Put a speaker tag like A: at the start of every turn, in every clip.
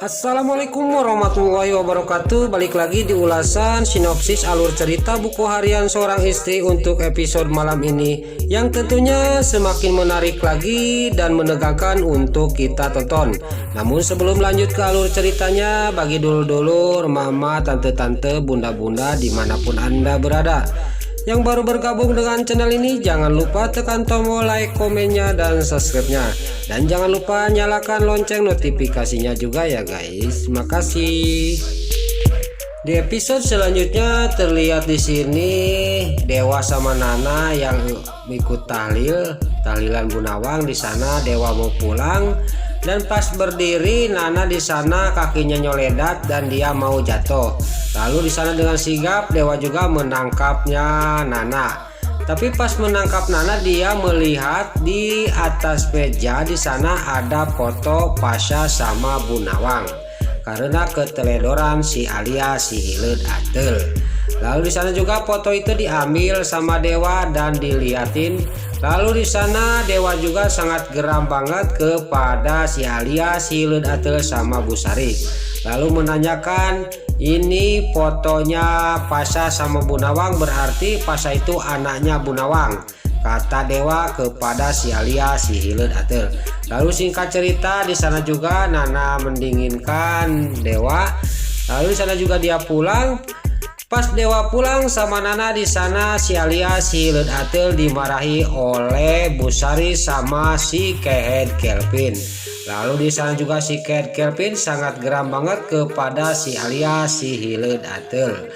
A: Assalamualaikum warahmatullahi wabarakatuh. Balik lagi di ulasan sinopsis alur cerita buku harian seorang istri untuk episode malam ini, yang tentunya semakin menarik lagi dan menegangkan untuk kita tonton. Namun sebelum lanjut ke alur ceritanya, bagi dulur-dulur, mama, tante-tante, bunda-bunda dimanapun anda berada yang baru bergabung dengan channel ini, jangan lupa tekan tombol like, komennya, dan subscribe-nya. Dan jangan lupa nyalakan lonceng notifikasinya juga ya guys. Makasih. Di episode selanjutnya terlihat di sini Dewa sama Nana yang ikut tahlilan Bunawang. Di sana Dewa mau pulang dan pas berdiri Nana di sana kakinya nyoledat dan dia mau jatuh. Lalu di sana dengan sigap Dewa juga menangkapnya Nana. Tapi pas menangkap Nana, dia melihat di atas meja di sana ada foto Pasha sama Bunawang karena keteledoran si Alia si Hileud Atel. Lalu di sana juga foto itu diambil sama Dewa dan diliatin. Lalu di sana Dewa juga sangat geram banget kepada si Alia si Hileud Atel sama Bu Sari. Lalu menanyakan, ini fotonya Pasha sama Bunawang, berarti Pasha itu anaknya Bunawang, kata Dewa kepada si Alia si Hileud Atel. Lalu singkat cerita di sana juga Nana mendinginkan Dewa. Lalu di sana juga dia pulang. Pas Dewa pulang sama Nana, di sana si Alia si Hileud Atel dimarahi oleh Bu Sari sama si Kehed Kelvin. Lalu di sana juga si Kehed Kelvin sangat geram banget kepada si Alia si Hileud Atel.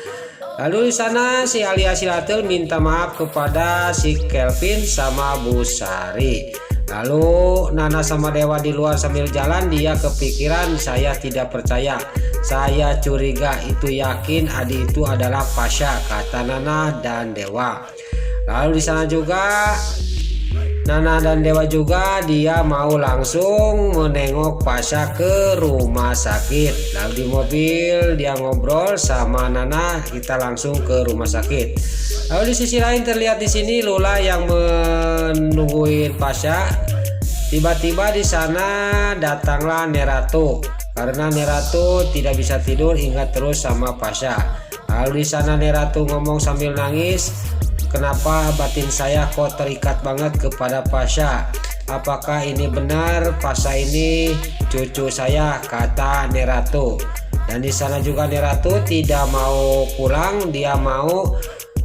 A: Lalu di sana si Alia si Hileud Atel minta maaf kepada si Kelvin sama Bu Sari. Lalu Nana sama Dewa di luar sambil jalan, dia kepikiran, saya tidak percaya, saya curiga, itu yakin Adi itu adalah Pasha, kata Nana dan Dewa. Lalu di sana juga Nana dan Dewa juga dia mau langsung menengok Pasha ke rumah sakit. Lalu di mobil dia ngobrol sama Nana, kita langsung ke rumah sakit. Lalu di sisi lain terlihat di sini Lula yang menungguin Pasha. Tiba-tiba di sana datanglah Neratu karena Neratu tidak bisa tidur, ingat terus sama Pasha. Lalu di sana Neratu ngomong sambil nangis, kenapa batin saya kok terikat banget kepada Pasha? Apakah ini benar Pasha ini cucu saya, kata Neratu. Dan di sana juga Neratu tidak mau pulang, dia mau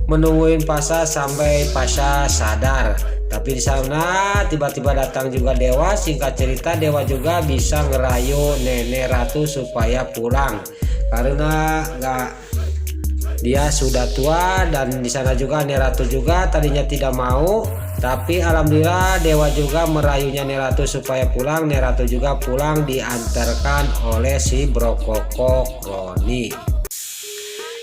A: menungguin Pasha sampai Pasha sadar. Tapi di sana tiba-tiba datang juga Dewa. Singkat cerita Dewa juga bisa ngerayu Nenek Ratu supaya pulang karena dia sudah tua. Dan di sana juga Neratu juga tadinya tidak mau, tapi alhamdulillah Dewa juga merayunya Neratu supaya pulang. Neratu juga pulang diantarkan oleh si Brokoko Kroni.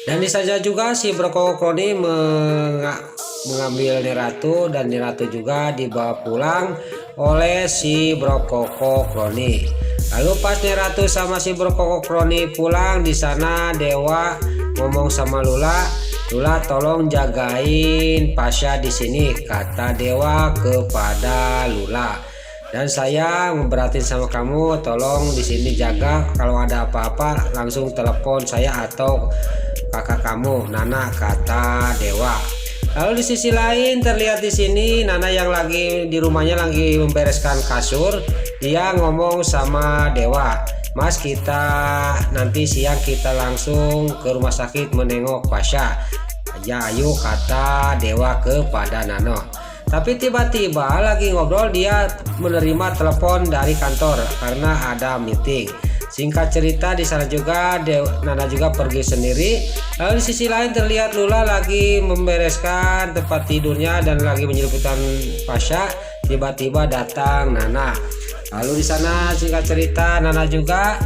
A: Dan di sana juga si Brokoko Kroni mengambil Neratu dan Neratu juga dibawa pulang oleh si Brokoko Kroni. Lalu pas Neratu sama si Brokoko Kroni pulang, di sana Dewa ngomong sama Lula, Lula tolong jagain Pasha di sini, kata Dewa kepada Lula. Dan saya memberatin sama kamu, tolong di sini jaga, kalau ada apa-apa langsung telepon saya atau kakak kamu Nana, kata Dewa. Lalu di sisi lain terlihat di sini Nana yang lagi di rumahnya lagi membereskan kasur. Dia ngomong sama Dewa, Mas, kita nanti siang kita langsung ke rumah sakit menengok Pasha. Ya ayo, kata Dewa kepada Nano. Tapi tiba-tiba lagi ngobrol dia menerima telepon dari kantor karena ada meeting. Singkat cerita di sana juga Nana juga pergi sendiri. Lalu di sisi lain terlihat Lula lagi membereskan tempat tidurnya dan lagi menyeliputkan Pasha. Tiba-tiba datang Nana. Lalu di sana singkat cerita Nana juga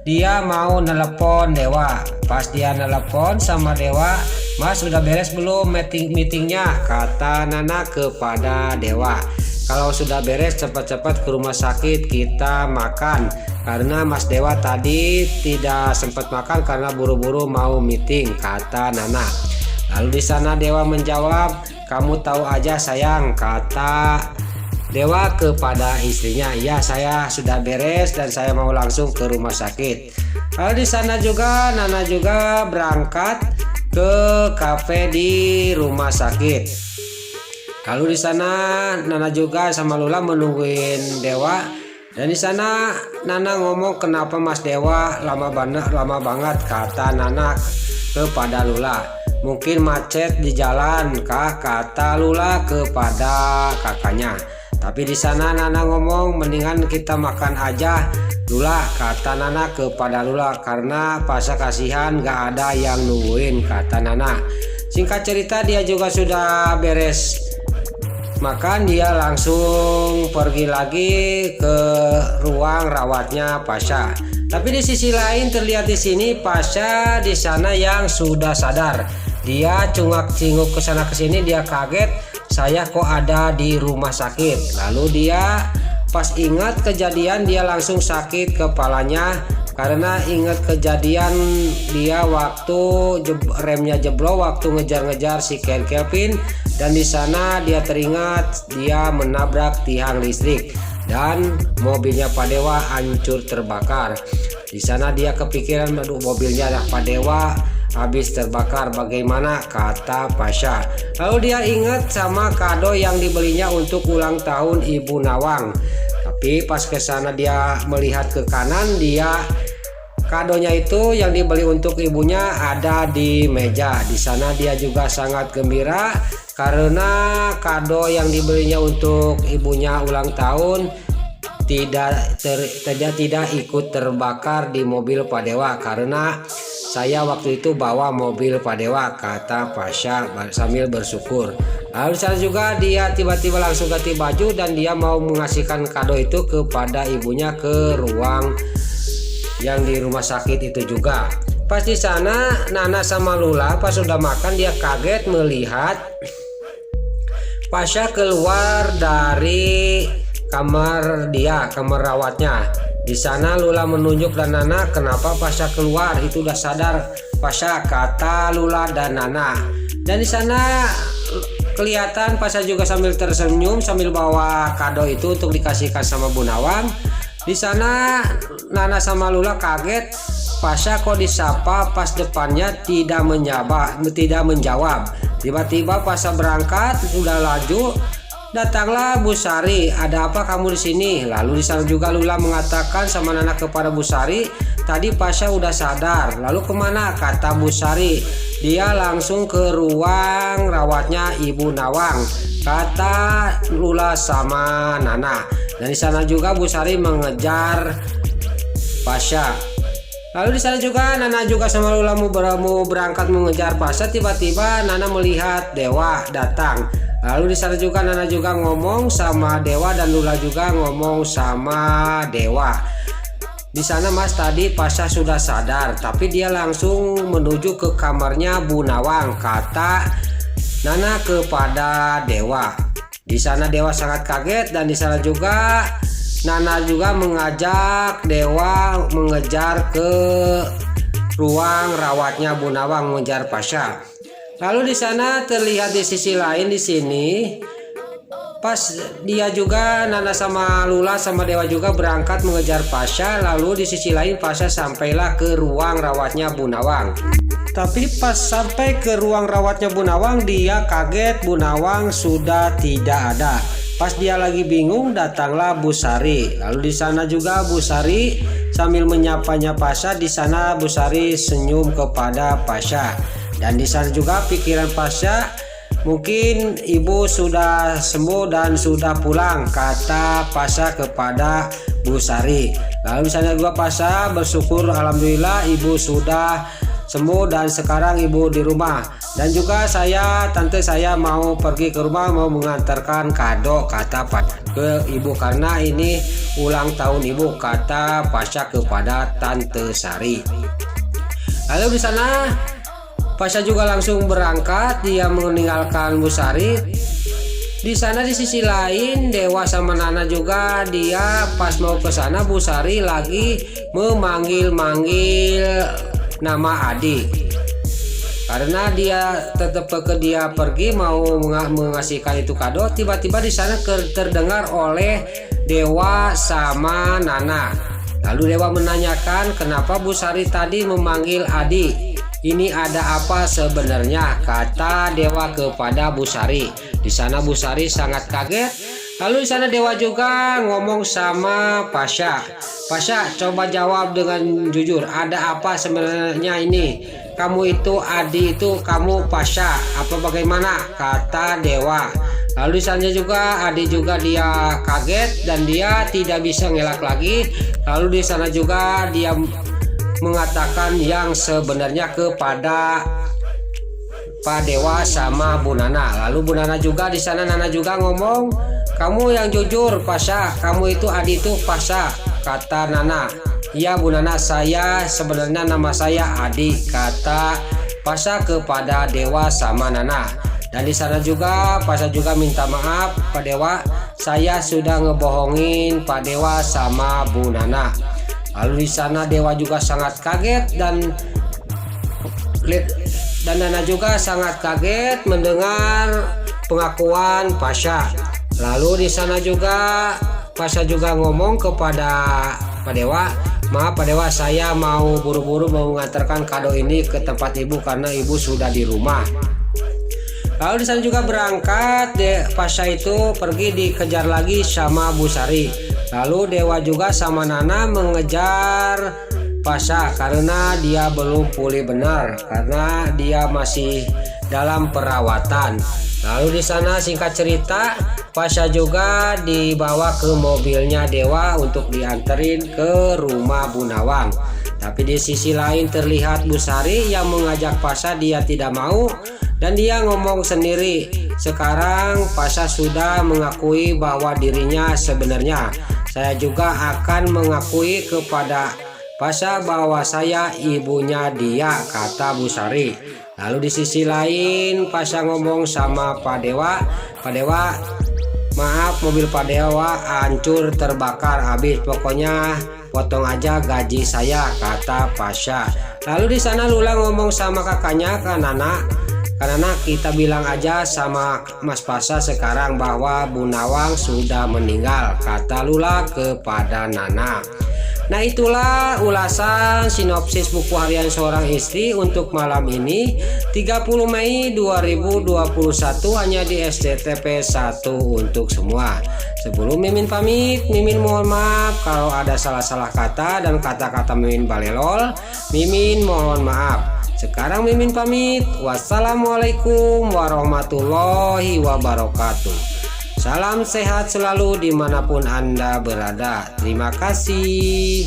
A: dia mau nelpon Dewa. Pas dia nelpon sama Dewa, Mas sudah beres belum meetingnya, kata Nana kepada Dewa. Kalau sudah beres cepat-cepat ke rumah sakit kita makan, karena Mas Dewa tadi tidak sempat makan karena buru-buru mau meeting, kata Nana. Lalu di sana Dewa menjawab, kamu tahu aja sayang, kata Dewa kepada istrinya. Ya, saya sudah beres dan saya mau langsung ke rumah sakit. Lalu di sana juga Nana juga berangkat ke kafe di rumah sakit. Lalu di sana Nana juga sama Lula menungguin Dewa. Dan di sana Nana ngomong, kenapa Mas Dewa lama banget, kata Nana kepada Lula. Mungkin macet di jalan, Kak, kata Lula kepada kakaknya. Tapi di sana Nana ngomong, mendingan kita makan aja Lula, kata Nana kepada Lula, karena Pasha kasihan gak ada yang nungguin, kata Nana. Singkat cerita dia juga sudah beres makan, dia langsung pergi lagi ke ruang rawatnya Pasha. Tapi di sisi lain terlihat di sini Pasha di sana yang sudah sadar. Dia cungak-cinguk ke sana ke sini, dia kaget, saya kok ada di rumah sakit. Lalu dia pas ingat kejadian dia langsung sakit kepalanya karena ingat kejadian dia waktu remnya jeblok waktu ngejar-ngejar si Kevin. Dan di sana dia teringat dia menabrak tiang listrik dan mobilnya Pak Dewa hancur terbakar. Di sana dia kepikiran, aduh mobilnya Pak Dewa habis terbakar, bagaimana, kata Pasha. Lalu dia ingat sama kado yang dibelinya untuk ulang tahun Ibu Nawang. Tapi pas ke sana dia melihat ke kanan, dia kadonya itu yang dibeli untuk ibunya ada di meja. Di sana dia juga sangat gembira karena kado yang dibelinya untuk ibunya ulang tahun tidak ikut terbakar di mobil Pak Dewa, karena saya waktu itu bawa mobil Pak Dewa, kata Pasha sambil bersyukur. Lalu sana juga dia tiba-tiba langsung ganti baju dan dia mau mengasihkan kado itu kepada ibunya ke ruang yang di rumah sakit itu juga. Pas di sana Nana sama Lula pas sudah makan, dia kaget melihat Pasha keluar dari kamar rawatnya. Di sana Lula menunjuk dan Nana, kenapa Pasha keluar? Itu udah sadar Pasha, kata Lula dan Nana. Dan di sana kelihatan Pasha juga sambil tersenyum sambil bawa kado itu untuk dikasihkan sama Bu Nawang. Di sana Nana sama Lula kaget, Pasha kok disapa pas depannya tidak menjawab. Tiba-tiba Pasha berangkat, udah laju. Datanglah Bu Sari, ada apa kamu di sini? Lalu di sana juga Lula mengatakan sama Nana kepada Bu Sari, tadi Pasha udah sadar. Lalu kemana? Kata Bu Sari, dia langsung ke ruang rawatnya Ibu Nawang, kata Lula sama Nana. Dan di sana juga Bu Sari mengejar Pasha. Lalu di sana juga Nana juga sama Lula mau berangkat mengejar Pasha. Tiba-tiba Nana melihat Dewa datang. Lalu di sana juga Nana juga ngomong sama Dewa dan Lula juga ngomong sama Dewa. Di sana Mas tadi Pasha sudah sadar, tapi dia langsung menuju ke kamarnya Bu Nawang, kata Nana kepada Dewa. Di sana Dewa sangat kaget dan di sana juga Nana juga mengajak Dewa mengejar ke ruang rawatnya Bu Nawang mengejar Pasha. Lalu di sana terlihat di sisi lain di sini pas dia juga Nana sama Lula sama Dewa juga berangkat mengejar Pasha. Lalu di sisi lain Pasha sampailah ke ruang rawatnya Bu Nawang. Tapi pas sampai ke ruang rawatnya Bu Nawang, dia kaget Bu Nawang sudah tidak ada. Pas dia lagi bingung, datanglah Bu Sari. Lalu di sana juga Bu Sari sambil menyapanya Pasha. Di sana Bu Sari senyum kepada Pasha. Dan di sana juga pikiran Pasha, mungkin ibu sudah sembuh dan sudah pulang, kata Pasha kepada Bu Sari. Lalu di sana juga Pasha bersyukur, alhamdulillah ibu sudah sembuh dan sekarang ibu di rumah. Dan juga tante saya mau pergi ke rumah mau mengantarkan kado, kata Pasha ke ibu karena ini ulang tahun ibu, kata Pasha kepada Tante Sari. Lalu di sana Pasha juga langsung berangkat, dia meninggalkan Bu Sari. Di sana di sisi lain Dewa sama Nana juga dia pas mau ke sana Bu Sari lagi memanggil-manggil nama Adi. Karena dia tetap ke dia pergi mau mengasihkan itu kado, tiba-tiba di sana terdengar oleh Dewa sama Nana. Lalu Dewa menanyakan, kenapa Bu Sari tadi memanggil Adi? Ini ada apa sebenarnya? Kata Dewa kepada Bu Sari. Di sana Bu Sari sangat kaget. Lalu di sana Dewa juga ngomong sama Pasha. Pasha, coba jawab dengan jujur. Ada apa sebenarnya ini? Kamu itu Adi, itu kamu Pasha. Apa bagaimana? Kata Dewa. Lalu di sana juga Adi juga dia kaget dan dia tidak bisa ngelak lagi. Lalu di sana juga dia mengatakan yang sebenarnya kepada Pak Dewa sama Bu Nana. Lalu Bu Nana juga di sana Nana juga ngomong, kamu yang jujur Pasha, kamu itu Adi itu Pasha. Kata Nana, iya Bu Nana, saya sebenarnya nama saya Adi. Kata Pasha kepada Dewa sama Nana. Dan di sana juga Pasha juga minta maaf Pak Dewa, saya sudah ngebohongin Pak Dewa sama Bu Nana. Lalu di sana Dewa juga sangat kaget dan Nana juga sangat kaget mendengar pengakuan Pasha. Lalu di sana juga Pasha juga ngomong kepada Pak Dewa, maaf Pak Dewa, saya mau buru-buru mau mengantarkan kado ini ke tempat ibu karena ibu sudah di rumah. Lalu di sana juga berangkat, Pasha itu pergi dikejar lagi sama Bu Sari. Lalu Dewa juga sama Nana mengejar Pasha karena dia belum pulih benar, karena dia masih dalam perawatan. Lalu di sana singkat cerita, Pasha juga dibawa ke mobilnya Dewa untuk dianterin ke rumah Bu Nawang. Tapi di sisi lain terlihat Bu Sari yang mengajak Pasha, dia tidak mau. Dan dia ngomong sendiri, sekarang Pasha sudah mengakui bahwa dirinya sebenarnya. Saya juga akan mengakui kepada Pasha bahwa saya ibunya dia, kata Bu Sari. Lalu di sisi lain Pasha ngomong sama Pak Dewa, Pak Dewa, maaf mobil Pak Dewa hancur terbakar habis, pokoknya potong aja gaji saya, kata Pasha. Lalu di sana Lula ngomong sama kakaknya ke Nana, karena kita bilang aja sama Mas Pasha sekarang bahwa Bu Nawang sudah meninggal, kata Lula kepada Nana. Nah, itulah ulasan sinopsis buku harian seorang istri untuk malam ini 30 Mei 2021 hanya di SCTP 1 untuk semua. Sebelum Mimin pamit, Mimin mohon maaf kalau ada salah-salah kata dan kata-kata Mimin balelol. Mimin mohon maaf. Sekarang Mimin pamit. Wassalamualaikum warahmatullahi wabarakatuh. Salam sehat selalu dimanapun Anda berada. Terima kasih.